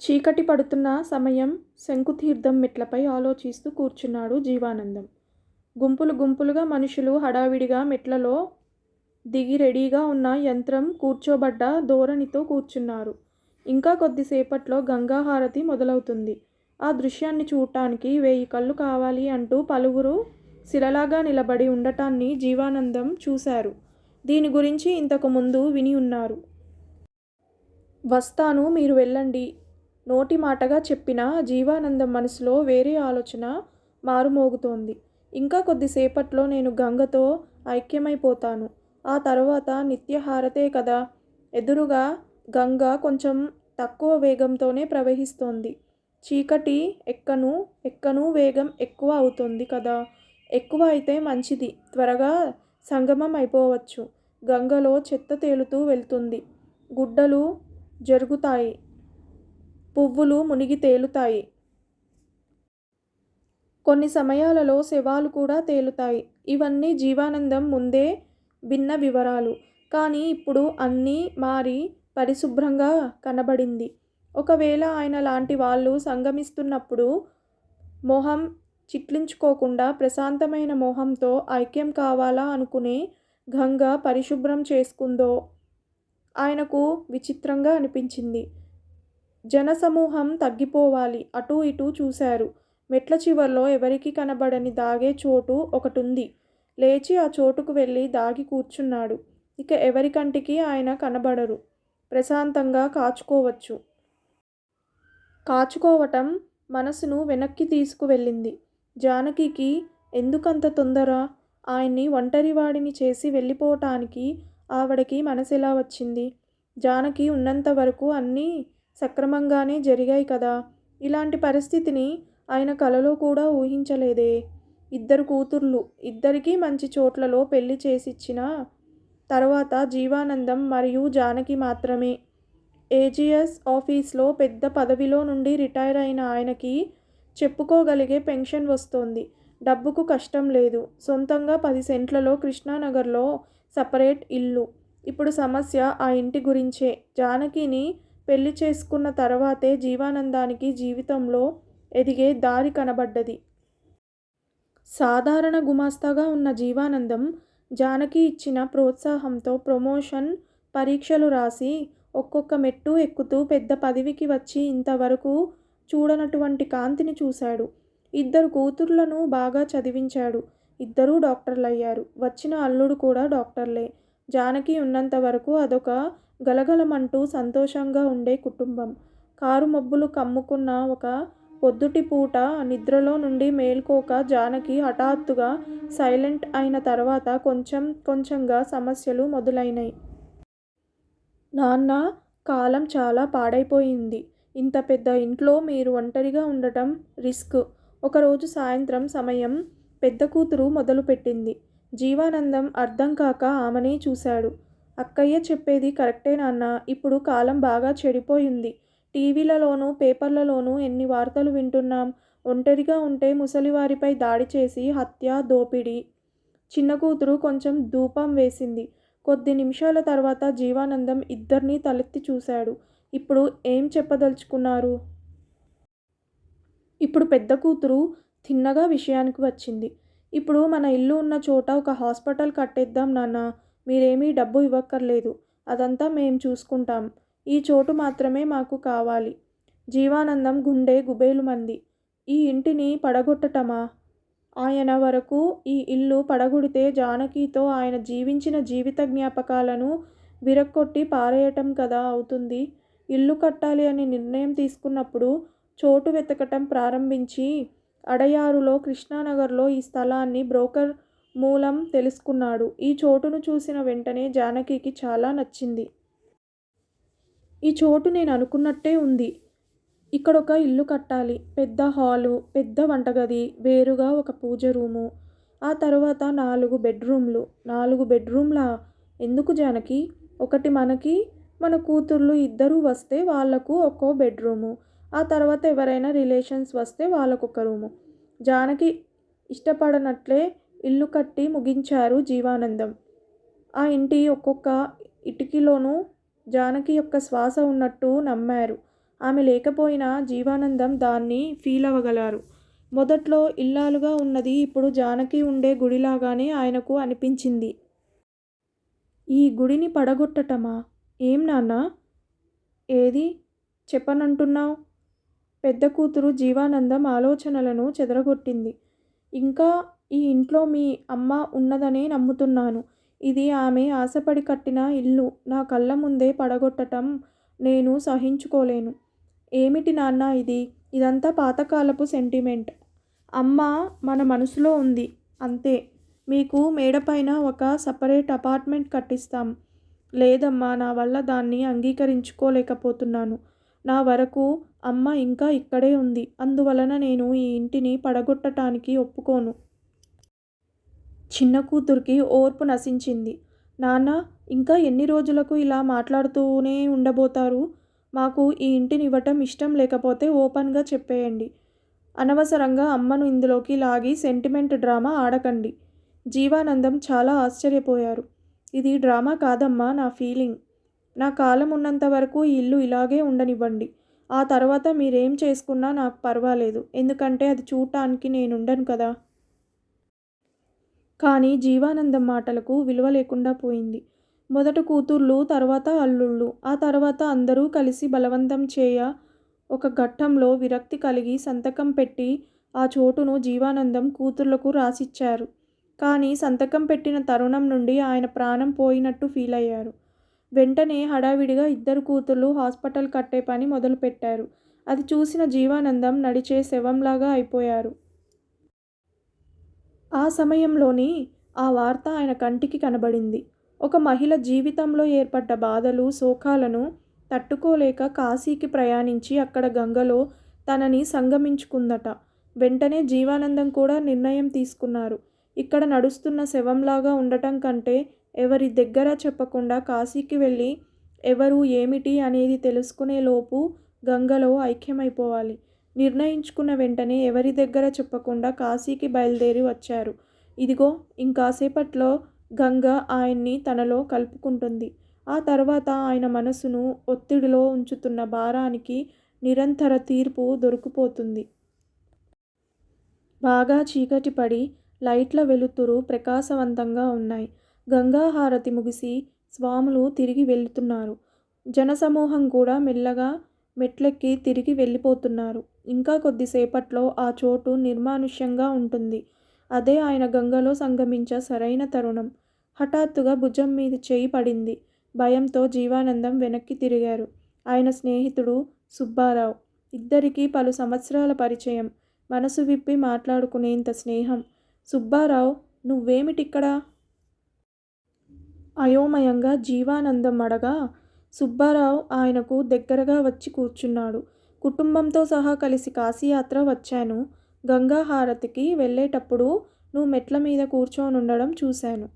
చీకటి పడుతున్న సమయం. శంకుతీర్థం మెట్లపై ఆలోచిస్తూ కూర్చున్నాడు జీవానందం. గుంపులు గుంపులుగా మనుషులు హడావిడిగా మెట్లలో దిగి రెడీగా ఉన్న యంత్రం కూర్చోబడ్డ ధోరణితో కూర్చున్నారు. ఇంకా కొద్దిసేపట్లో గంగాహారతి మొదలవుతుంది. ఆ దృశ్యాన్ని చూడటానికి 1000 కళ్ళు కావాలి అంటూ పలువురు శిలలాగా నిలబడి ఉండటాన్ని జీవానందం చూశారు. దీని గురించి ఇంతకు ముందు విని ఉన్నారు. వస్తాను, మీరు వెళ్ళండి నోటి మాటగా చెప్పిన జీవానందం మనసులో వేరే ఆలోచన మారుమోగుతోంది. ఇంకా కొద్దిసేపట్లో నేను గంగతో ఐక్యమైపోతాను. ఆ తర్వాత నిత్యహారతే కదా. ఎదురుగా గంగ కొంచెం తక్కువ వేగంతోనే ప్రవహిస్తోంది. చీకటి ఎక్కను వేగం ఎక్కువ అవుతోంది కదా. ఎక్కువ అయితే మంచిది, త్వరగా సంగమం అయిపోవచ్చు. గంగలో చెత్త తేలుతూ వెళ్తుంది. గుడ్డలు జరుగుతాయి, పువ్వులు మునిగి తేలుతాయి. కొన్ని సమయాలలో శవాలు కూడా తేలుతాయి. ఇవన్నీ జీవానందం ముందే విన్న వివరాలు. కానీ ఇప్పుడు అన్నీ మారి పరిశుభ్రంగా కనబడింది. ఒకవేళ ఆయన లాంటి వాళ్ళు సంగమిస్తున్నప్పుడు మొహం చిట్లించుకోకుండా ప్రశాంతమైన మొహంతో ఐక్యం కావాలా అనుకునే గంగ పరిశుభ్రం చేసుకుందో ఆయనకు విచిత్రంగా అనిపించింది. జనసమూహం తగ్గిపోవాలి. అటూ ఇటూ చూశారు. మెట్ల చివర్లో ఎవరికీ కనబడని దాగే చోటు ఒకటుంది. లేచి ఆ చోటుకు వెళ్ళి దాగి కూర్చున్నాడు. ఇక ఎవరి కంటికి ఆయన కనబడరు. ప్రశాంతంగా కాచుకోవటం మనసును వెనక్కి తీసుకువెళ్ళింది. జానకికి ఎందుకంత తొందర? ఆయన్ని ఒంటరివాడిని చేసి వెళ్ళిపోవటానికి ఆవిడకి మనసెలా వచ్చింది? జానకి ఉన్నంతవరకు అన్నీ సక్రమంగానే జరిగాయి కదా. ఇలాంటి పరిస్థితిని ఆయన కలలో కూడా ఊహించలేదే. 2 కూతుర్లు, ఇద్దరికీ మంచి చోట్లలో పెళ్లి చేసిచ్చిన తర్వాత జీవానందం మరియు జానకి మాత్రమే. ఏజిఎస్ ఆఫీస్లో పెద్ద పదవిలో నుండి రిటైర్ అయిన ఆయనకి చెప్పుకోగలిగే పెన్షన్ వస్తోంది. డబ్బుకు కష్టం లేదు. సొంతంగా 10 సెంట్లలో కృష్ణానగర్లో సపరేట్ ఇల్లు. ఇప్పుడు సమస్య ఆ ఇంటి గురించే. జానకిని పెళ్లి చేసుకున్న తర్వాతే జీవానందానికి జీవితంలో ఎదిగే దారి కనబడ్డది. సాధారణ గుమాస్తాగా ఉన్న జీవానందం జానకి ఇచ్చిన ప్రోత్సాహంతో ప్రమోషన్ పరీక్షలు రాసి ఒక్కొక్క మెట్టు ఎక్కుతూ పెద్ద పదవికి వచ్చి ఇంతవరకు చూడనటువంటి కాంతిని చూశాడు. 2 కూతుర్లను బాగా చదివించాడు. 2 డాక్టర్లయ్యారు. వచ్చిన అల్లుడు కూడా డాక్టర్లే. జానకి ఉన్నంతవరకు అదొక గలగలమంటూ సంతోషంగా ఉండే కుటుంబం. కారు మబ్బులు కమ్ముకున్న ఒక పొద్దుటి పూట నిద్రలో నుండి మేల్కోక జానకి హఠాత్తుగా సైలెంట్ అయిన తర్వాత కొంచెం కొంచెంగా సమస్యలు మొదలైనాయి. నాన్న, కాలం చాలా పాడైపోయింది. ఇంత పెద్ద ఇంట్లో మీరు ఒంటరిగా ఉండటం రిస్క్. ఒకరోజు సాయంత్రం సమయం పెద్ద కూతురు మొదలుపెట్టింది. జీవానందం అర్థం కాక ఆమెనే చూశాడు. అక్కయ్య చెప్పేది కరెక్టే నాన్న. ఇప్పుడు కాలం బాగా చెడిపోయింది. టీవీలలోనూ పేపర్లలోనూ ఎన్ని వార్తలు వింటున్నాం. ఒంటరిగా ఉంటే ముసలివారిపై దాడి చేసి హత్య, దోపిడీ. చిన్న కూతురు కొంచెం ధూపం వేసింది. కొద్ది నిమిషాల తర్వాత జీవానందం ఇద్దర్నీ తలెత్తి చూశాడు. ఇప్పుడు ఏం చెప్పదలుచుకున్నారు? ఇప్పుడు పెద్ద కూతురు తిన్నగా విషయానికి వచ్చింది. ఇప్పుడు మన ఇల్లు ఉన్న చోట ఒక హాస్పిటల్ కట్టేద్దాం నాన్న. మీరేమీ డబ్బు ఇవ్వక్కర్లేదు. అదంతా మేం చూసుకుంటాం. ఈ చోటు మాత్రమే మాకు కావాలి. జీవానందం గుండె గుబేలుమంది. ఈ ఇంటిని పడగొట్టటమా? ఆయన వరకు ఈ ఇల్లు పడగొడితే జానకితో ఆయన జీవించిన జీవిత జ్ఞాపకాలను విరక్కొట్టి పారేయటం కదా అవుతుంది. ఇల్లు కట్టాలి అని నిర్ణయం తీసుకున్నప్పుడు చోటు వెతకటం ప్రారంభించి అడయారులో కృష్ణానగర్లో ఈ స్థలాన్ని బ్రోకర్ మూలం తెలుసుకున్నాడు. ఈ చోటును చూసిన వెంటనే జానకికి చాలా నచ్చింది. ఈ చోటు నేను అనుకున్నట్టే ఉంది. ఇక్కడొక ఇల్లు కట్టాలి. పెద్ద హాలు, పెద్ద వంటగది, వేరుగా ఒక పూజ రూము, ఆ తర్వాత 4 బెడ్రూమ్లు. 4 బెడ్రూమ్లా? ఎందుకు జానకి? ఒకటి మనకి, మన కూతుర్లు 2 వస్తే వాళ్లకు ఒక్కో బెడ్రూము. ఆ తర్వాత ఎవరైనా రిలేషన్స్ వస్తే వాళ్ళకొక రూము. జానకి ఇష్టపడనట్లే ఇల్లు కట్టి ముగించారు జీవానందం. ఆ ఇంటి ఒక్కొక్క ఇటికలోనూ జానకి యొక్క శ్వాస ఉన్నట్టు నమ్మారు. ఆమె లేకపోయినా జీవానందం దాన్ని ఫీల్ అవ్వగలరు. మొదట్లో ఇల్లాలుగా ఉన్నది ఇప్పుడు జానకి ఉండే గుడిలాగానే ఆయనకు అనిపించింది. ఈ గుడిని పడగొట్టటమా? ఏం నాన్నా? ఏది చెప్పనంటున్నావ్? పెద్ద కూతురు జీవానందం ఆలోచనలను చెదరగొట్టింది. ఇంకా ఈ ఇంట్లో మీ అమ్మ ఉన్నదనే నమ్ముతున్నాను. ఇది ఆమె ఆశపడి కట్టిన ఇల్లు నా కళ్ళ ముందే పడగొట్టటం నేను సహించుకోలేను. ఏమిటి నాన్నా ఇది? ఇదంతా పాతకాలపు సెంటిమెంట్. అమ్మ మన మనసులో ఉంది అంతే. మీకు మేడపైన ఒక సపరేట్ అపార్ట్మెంట్ కట్టిస్తాం. లేదమ్మా, నా వల్ల దాన్ని అంగీకరించుకోలేకపోతున్నాను. నా వరకు అమ్మ ఇంకా ఇక్కడే ఉంది. అందువలన నేను ఈ ఇంటిని పడగొట్టటానికి ఒప్పుకోను. చిన్న కూతురికి ఓర్పు నశించింది. నాన్న, ఇంకా ఎన్ని రోజులకు ఇలా మాట్లాడుతూనే ఉండబోతారు? మాకు ఈ ఇంటిని ఇవ్వటం ఇష్టం లేకపోతే ఓపెన్గా చెప్పేయండి. అనవసరంగా అమ్మను ఇందులోకి లాగి సెంటిమెంట్ డ్రామా ఆడకండి. జీవానందం చాలా ఆశ్చర్యపోయారు. ఇది డ్రామా కాదమ్మా, నా ఫీలింగ్. నా కాలం ఉన్నంత వరకు ఈ ఇల్లు ఇలాగే ఉండనివ్వండి. ఆ తర్వాత మీరేం చేసుకున్నా నాకు పర్వాలేదు. ఎందుకంటే అది చూడటానికి నేనుండను కదా. కానీ జీవానందం మాటలకు విలువ లేకుండా పోయింది. మొదట కూతుర్లు, తర్వాత అల్లుళ్ళు, ఆ తర్వాత అందరూ కలిసి బలవంతం చేయ ఒక ఘట్టంలో విరక్తి కలిగి సంతకం పెట్టి ఆ చోటును జీవానందం కూతుర్లకు రాసిచ్చారు. కానీ సంతకం పెట్టిన తరుణం నుండి ఆయన ప్రాణం పోయినట్టు ఫీలయ్యారు. వెంటనే హడావిడిగా ఇద్దరు కూతుర్లు హాస్పిటల్ కట్టే పని మొదలుపెట్టారు. అది చూసిన జీవానందం నడిచే శవంలాగా అయిపోయారు. ఆ సమయంలోనే ఆ వార్త ఆయన కంటికి కనబడింది. ఒక మహిళ జీవితంలో ఏర్పడ్డ బాధలు, శోకాలను తట్టుకోలేక కాశీకి ప్రయాణించి అక్కడ గంగలో తనని సంగమించుకుందట. వెంటనే జీవానందం కూడా నిర్ణయం తీసుకున్నారు. ఇక్కడ నడుస్తున్న శవంలాగా ఉండటం కంటే ఎవరి దగ్గర చెప్పకుండా కాశీకి వెళ్ళి ఎవరు ఏమిటి అనేది తెలుసుకునే లోపు గంగలో ఐక్యమైపోవాలి. నిర్ణయించుకున్న వెంటనే ఎవరి దగ్గర చెప్పకుండా కాశీకి బయలుదేరి వచ్చారు. ఇదిగో ఇంకాసేపట్లో గంగ ఆయన్ని తనలో కలుపుకుంటుంది. ఆ తర్వాత ఆయన మనసును ఒత్తిడిలో ఉంచుతున్న భారానికి నిరంతర తీర్పు దొరికిపోతుంది. బాగా చీకటి పడి లైట్ల వెలుతురు ప్రకాశవంతంగా ఉన్నాయి. గంగా హారతి ముగిసి స్వాములు తిరిగి వెళుతున్నారు. జనసమూహం కూడా మెల్లగా మెట్లెక్కి తిరిగి వెళ్ళిపోతున్నారు. ఇంకా కొద్దిసేపట్లో ఆ చోటు నిర్మానుష్యంగా ఉంటుంది. అదే ఆయన గంగలో సంగమించే సరైన తరుణం. హఠాత్తుగా భుజం మీద చేయి పడింది. భయంతో జీవానందం వెనక్కి తిరిగారు. ఆయన స్నేహితుడు సుబ్బారావు. ఇద్దరికీ పలు సంవత్సరాల పరిచయం. మనసు విప్పి మాట్లాడుకునేంత స్నేహం. సుబ్బారావు, నువ్వేమిటిక్కడ? అయోమయంగా జీవానందం అడగా సుబ్బారావు ఆయనకు దగ్గరగా వచ్చి కూర్చున్నాడు. కుటుంబంతో సహా కలిసి కాశీయాత్ర వచ్చాను. గంగా హారతికి వెళ్ళేటప్పుడు నువ్వు మెట్ల మీద కూర్చోనుండడం చూశాను.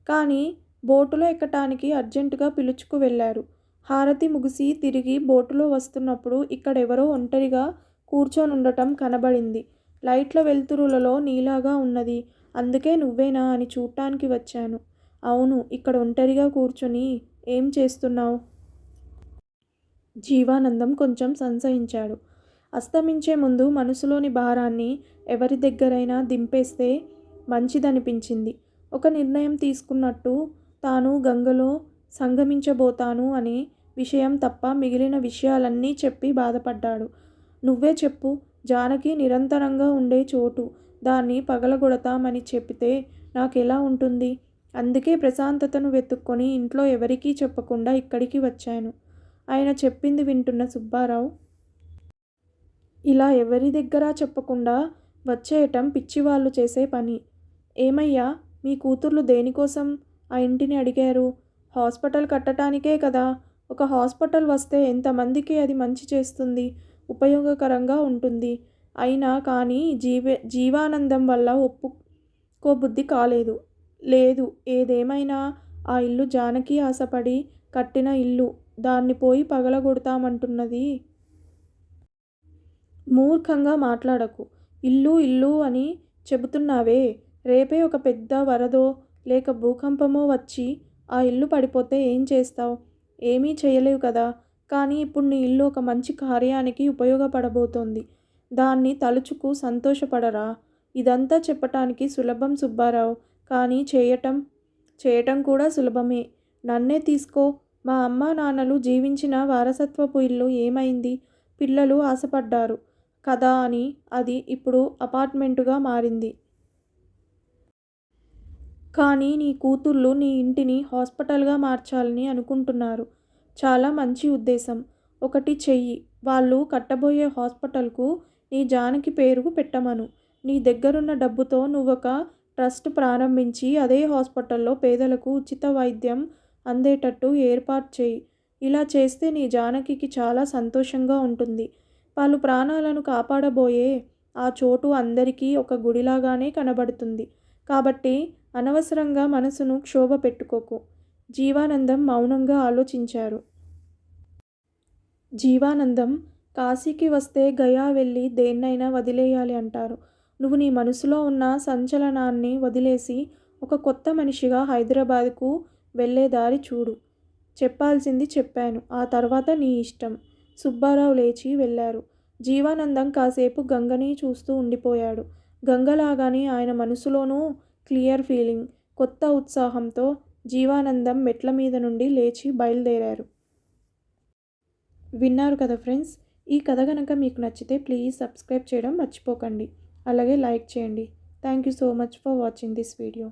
కానీ బోటులో ఎక్కటానికి అర్జెంటుగా పిలుచుకు వెళ్ళారు. హారతి ముగిసి తిరిగి బోటులో వస్తున్నప్పుడు ఇక్కడెవరో ఒంటరిగా కూర్చోనుండటం కనబడింది. లైట్ల వెలుతురులలో నీలాగా ఉన్నది. అందుకే నువ్వేనా అని చూడ్డానికి వచ్చాను. అవును, ఇక్కడ ఒంటరిగా కూర్చొని ఏం చేస్తున్నావు? జీవానందం కొంచెం సంశయించాడు. అస్తమించే ముందు మనసులోని భారాన్ని ఎవరి దగ్గరైనా దింపేస్తే మంచిదనిపించింది. ఒక నిర్ణయం తీసుకున్నట్టు తాను గంగలో సంగమించబోతాను అనే విషయం తప్ప మిగిలిన విషయాలన్నీ చెప్పి బాధపడ్డాడు. నువ్వే చెప్పు. జానకి నిరంతరంగా ఉండే చోటు. దాన్ని పగలగొడతామని చెబితే నాకెలా ఉంటుంది? అందుకే ప్రశాంతతను వెతుక్కొని ఇంట్లో ఎవరికీ చెప్పకుండా ఇక్కడికి వచ్చాను. ఆయన చెప్పింది వింటున్న సుబ్బారావు, ఇలా ఎవరి దగ్గర చెప్పకుండా వచ్చేయటం పిచ్చివాళ్ళు చేసే పని. ఏమయ్యా, మీ కూతుర్లు దేనికోసం ఆ ఇంటిని అడిగారు? హాస్పిటల్ కట్టడానికే కదా. ఒక హాస్పిటల్ వస్తే ఎంతమందికి అది మంచి చేస్తుంది, ఉపయోగకరంగా ఉంటుంది. అయినా కానీ జీవానందం వల్ల ఒప్పుకోబుద్ధి కాలేదు. లేదు, ఏదేమైనా ఆ ఇల్లు జానకి ఆశపడి కట్టిన ఇల్లు. దాన్ని పోయి పగలగొడతామంటున్నది. మూర్ఖంగా మాట్లాడకు. ఇల్లు ఇల్లు అని చెబుతున్నావే, రేపే ఒక పెద్ద వరదో లేక భూకంపమో వచ్చి ఆ ఇల్లు పడిపోతే ఏం చేస్తావు? ఏమీ చేయలేవు కదా. కానీ ఇప్పుడు నీ ఇల్లు ఒక మంచి కార్యానికి ఉపయోగపడబోతోంది. దాన్ని తలుచుకు సంతోషపడరా? ఇదంతా చెప్పటానికి సులభం సుబ్బారావు. కానీ చేయటం కూడా సులభమే. నన్నే తీసుకో. మా అమ్మా నాన్నలు జీవించిన వారసత్వపు ఇల్లు ఏమైంది? పిల్లలు ఆశపడ్డారు కదా అని అది ఇప్పుడు అపార్ట్మెంటుగా మారింది. కానీ నీ కూతుళ్ళు నీ ఇంటిని హాస్పిటల్గా మార్చాలని అనుకుంటున్నారు. చాలా మంచి ఉద్దేశం. ఒకటి చెయ్యి. వాళ్ళు కట్టబోయే హాస్పిటల్కు నీ జానకి పేరు పెట్టమను. నీ దగ్గరున్న డబ్బుతో నువ్వొక ట్రస్ట్ ప్రారంభించి అదే హాస్పిటల్లో పేదలకు ఉచిత వైద్యం అందేటట్టు ఏర్పాటు చేయి. ఇలా చేస్తే నీ జానకికి చాలా సంతోషంగా ఉంటుంది. వాళ్ళు ప్రాణాలను కాపాడబోయే ఆ చోటు అందరికీ ఒక గుడిలాగానే కనబడుతుంది. కాబట్టి అనవసరంగా మనసును క్షోభ పెట్టుకోకు. జీవానందం మౌనంగా ఆలోచించారు. జీవానందం కాశీకి వస్తే గయా వెళ్ళి దేన్నైనా వదిలేయాలి అంటారు. నువ్వు నీ మనసులో ఉన్న సంచలనాన్ని వదిలేసి ఒక కొత్త మనిషిగా హైదరాబాద్కు వెళ్ళే దారి చూడు. చెప్పాల్సింది చెప్పాను. ఆ తర్వాత నీ ఇష్టం. సుబ్బారావు లేచి వెళ్ళారు. జీవానందం కాసేపు గంగని చూస్తూ ఉండిపోయాడు. గంగలాగానే ఆయన మనసులోనూ క్లియర్ ఫీలింగ్, కొత్త ఉత్సాహంతో జీవానందం మెట్ల మీద నుండి లేచి బయలుదేరారు. విన్నారు కదా ఫ్రెండ్స్. ఈ కథ కనుక మీకు నచ్చితే ప్లీజ్ సబ్స్క్రైబ్ చేయడం మర్చిపోకండి. అలాగే లైక్ చేయండి. Thank you so much for watching this video.